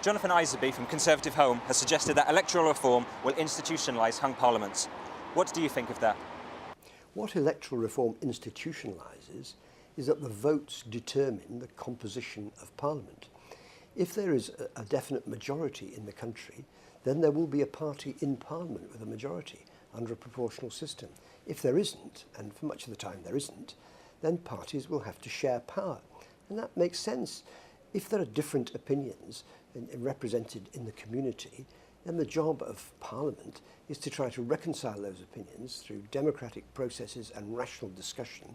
Jonathan Isaby from Conservative Home has suggested that electoral reform will institutionalise hung parliaments. What do you think of that? What electoral reform institutionalises is that the votes determine the composition of Parliament. If there is a definite majority in the country, then there will be a party in Parliament with a majority under a proportional system. If there isn't, and for much of the time there isn't, then parties will have to share power. And that makes sense. If there are different opinions represented in the community, then the job of Parliament is to try to reconcile those opinions through democratic processes and rational discussion,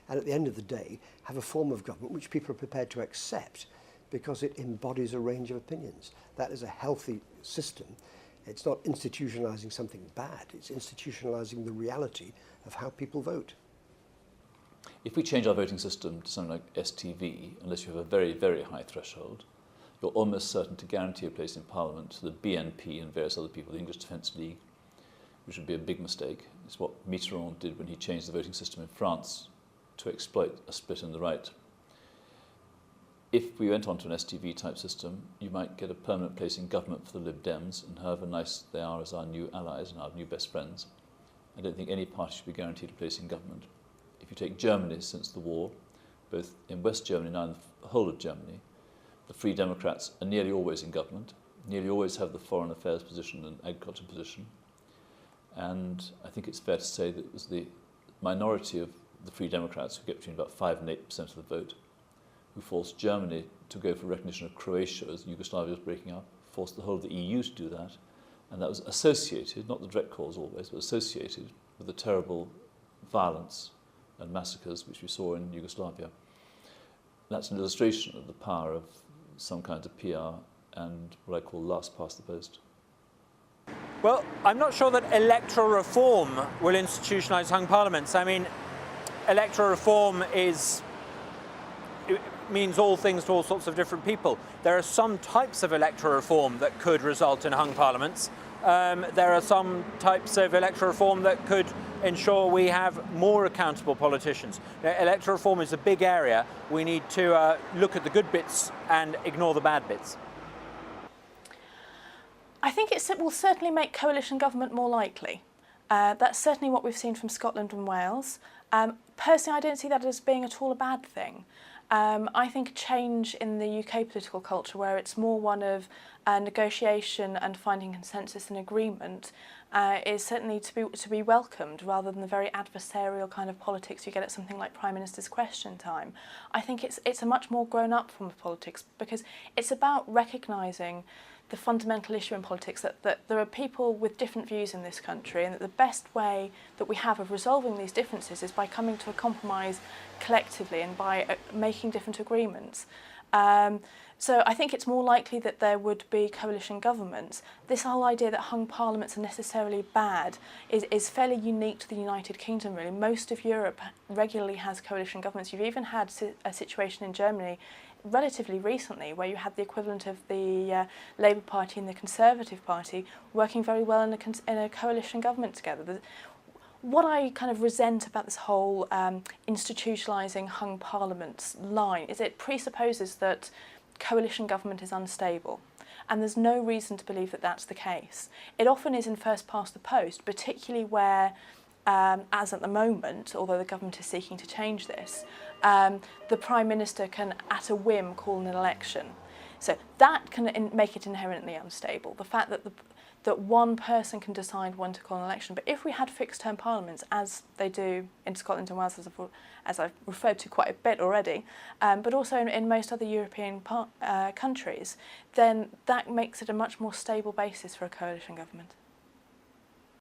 and at the end of the day have a form of government which people are prepared to accept because it embodies a range of opinions. That is a healthy system. It's not institutionalising something bad, it's institutionalising the reality of how people vote. If we change our voting system to something like STV, unless you have a very, very high threshold, you're almost certain to guarantee a place in Parliament to the BNP and various other people, the English Defence League, which would be a big mistake. It's what Mitterrand did when he changed the voting system in France to exploit a split in the right. If we went on to an STV type system, you might get a permanent place in government for the Lib Dems, and however nice they are as our new allies and our new best friends, I don't think any party should be guaranteed a place in government. If you take Germany since the war, both in West Germany now and the whole of Germany, the Free Democrats are nearly always in government, nearly always have the foreign affairs position and agriculture position. And I think it's fair to say that it was the minority of the Free Democrats who get between about 5 and 8% of the vote, who forced Germany to go for recognition of Croatia as Yugoslavia was breaking up, forced the whole of the EU to do that, and that was associated, not the direct cause always, but associated with the terrible violence and massacres which we saw in Yugoslavia. That's an illustration of the power of some kinds of PR and what I call last past the post. Well, I'm not sure that electoral reform will institutionalise hung parliaments. I mean, electoral reform means all things to all sorts of different people. There are some types of electoral reform that could result in hung parliaments. There are some types of electoral reform that could ensure we have more accountable politicians. Now, electoral reform is a big area. We need to look at the good bits and ignore the bad bits. I think it will certainly make coalition government more likely. That's certainly what we've seen from Scotland and Wales. Personally, I don't see that as being at all a bad thing. I think a change in the UK political culture, where it's more one of negotiation and finding consensus and agreement, is certainly to be welcomed, rather than the very adversarial kind of politics you get at something like Prime Minister's Question Time. I think it's a much more grown-up form of politics, because it's about recognising the fundamental issue in politics that there are people with different views in this country, and that the best way that we have of resolving these differences is by coming to a compromise collectively and by making different agreements. So I think it's more likely that there would be coalition governments. This whole idea that hung parliaments are necessarily bad is fairly unique to the United Kingdom, really. Most of Europe regularly has coalition governments. You've even had a situation in Germany relatively recently where you had the equivalent of the Labour Party and the Conservative Party working very well in a coalition government together. What I kind of resent about this whole institutionalising hung parliaments line is it presupposes that coalition government is unstable, and there's no reason to believe that that's the case. It often is in first past the post, particularly where, as at the moment, although the government is seeking to change this, the Prime Minister can at a whim call an election. So that can make it inherently unstable, the fact that one person can decide when to call an election. But if we had fixed-term parliaments, as they do in Scotland and Wales, as I've referred to quite a bit already, but also in most other European countries, then that makes it a much more stable basis for a coalition government.